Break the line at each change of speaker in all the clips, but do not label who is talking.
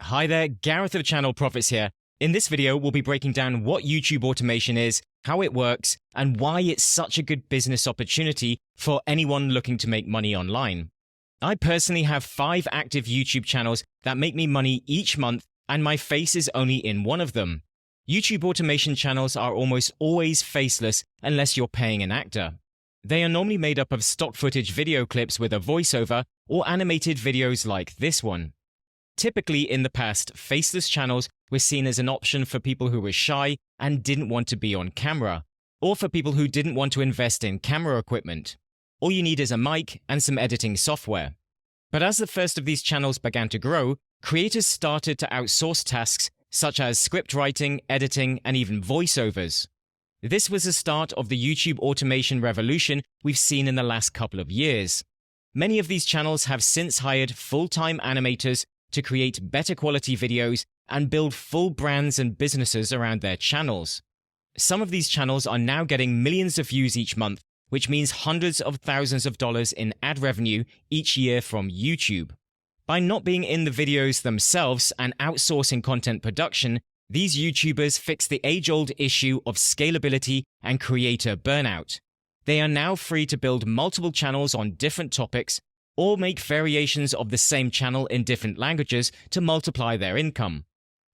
Hi there, Gareth of Channel Profits here. In this video, we'll be breaking down what YouTube automation is, how it works, and why it's such a good business opportunity for anyone looking to make money online. I personally have 5 active YouTube channels that make me money each month, and my face is only in one of them. YouTube automation channels are almost always faceless unless you're paying an actor. They are normally made up of stock footage video clips with a voiceover or animated videos like this one. Typically, in the past, faceless channels were seen as an option for people who were shy and didn't want to be on camera, or for people who didn't want to invest in camera equipment. All you need is a mic and some editing software. But as the first of these channels began to grow, creators started to outsource tasks such as script writing, editing, and even voiceovers. This was the start of the YouTube automation revolution we've seen in the last couple of years. Many of these channels have since hired full-time animators to create better quality videos and build full brands and businesses around their channels. Some of these channels are now getting millions of views each month, which means hundreds of thousands of dollars in ad revenue each year from YouTube. By not being in the videos themselves and outsourcing content production, these YouTubers fix the age-old issue of scalability and creator burnout. They are now free to build multiple channels on different topics, or make variations of the same channel in different languages to multiply their income.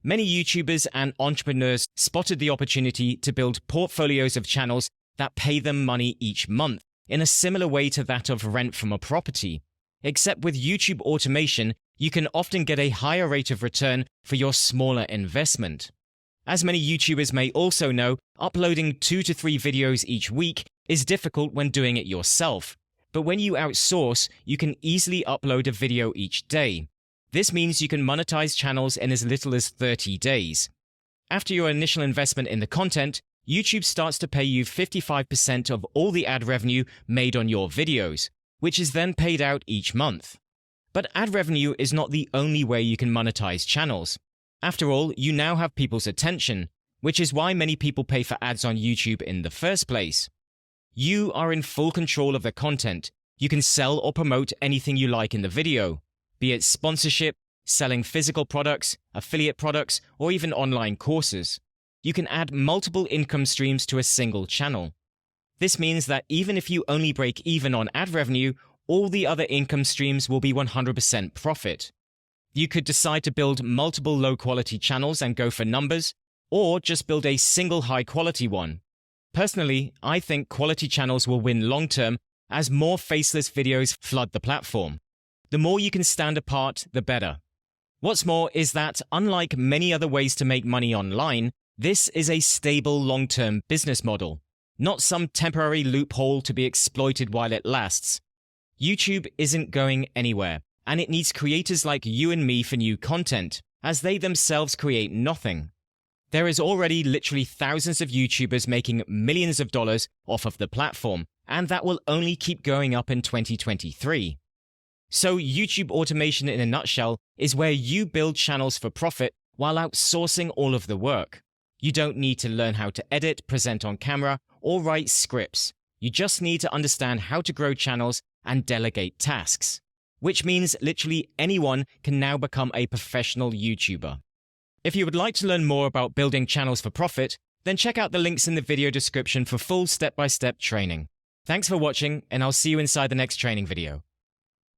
Many YouTubers and entrepreneurs spotted the opportunity to build portfolios of channels that pay them money each month, in a similar way to that of rent from a property. Except with YouTube automation, you can often get a higher rate of return for your smaller investment. As many YouTubers may also know, uploading 2 to 3 videos each week is difficult when doing it yourself. But when you outsource, you can easily upload a video each day. This means you can monetize channels in as little as 30 days. After your initial investment in the content, YouTube starts to pay you 55% of all the ad revenue made on your videos, which is then paid out each month. But ad revenue is not the only way you can monetize channels. After all, you now have people's attention, which is why many people pay for ads on YouTube in the first place. You are in full control of the content. You can sell or promote anything you like in the video, be it sponsorship, selling physical products, affiliate products, or even online courses. You can add multiple income streams to a single channel. This means that even if you only break even on ad revenue, all the other income streams will be 100% profit. You could decide to build multiple low-quality channels and go for numbers, or just build a single high-quality one. Personally, I think quality channels will win long-term as more faceless videos flood the platform. The more you can stand apart, the better. What's more is that, unlike many other ways to make money online, this is a stable long-term business model, not some temporary loophole to be exploited while it lasts. YouTube isn't going anywhere, and it needs creators like you and me for new content, as they themselves create nothing. There is already literally thousands of YouTubers making millions of dollars off of the platform, and that will only keep going up in 2023. So YouTube automation in a nutshell is where you build channels for profit while outsourcing all of the work. You don't need to learn how to edit, present on camera, or write scripts. You just need to understand how to grow channels and delegate tasks, which means literally anyone can now become a professional YouTuber. If you would like to learn more about building channels for profit, then check out the links in the video description for full step-by-step training. Thanks for watching, and I'll see you inside the next training video.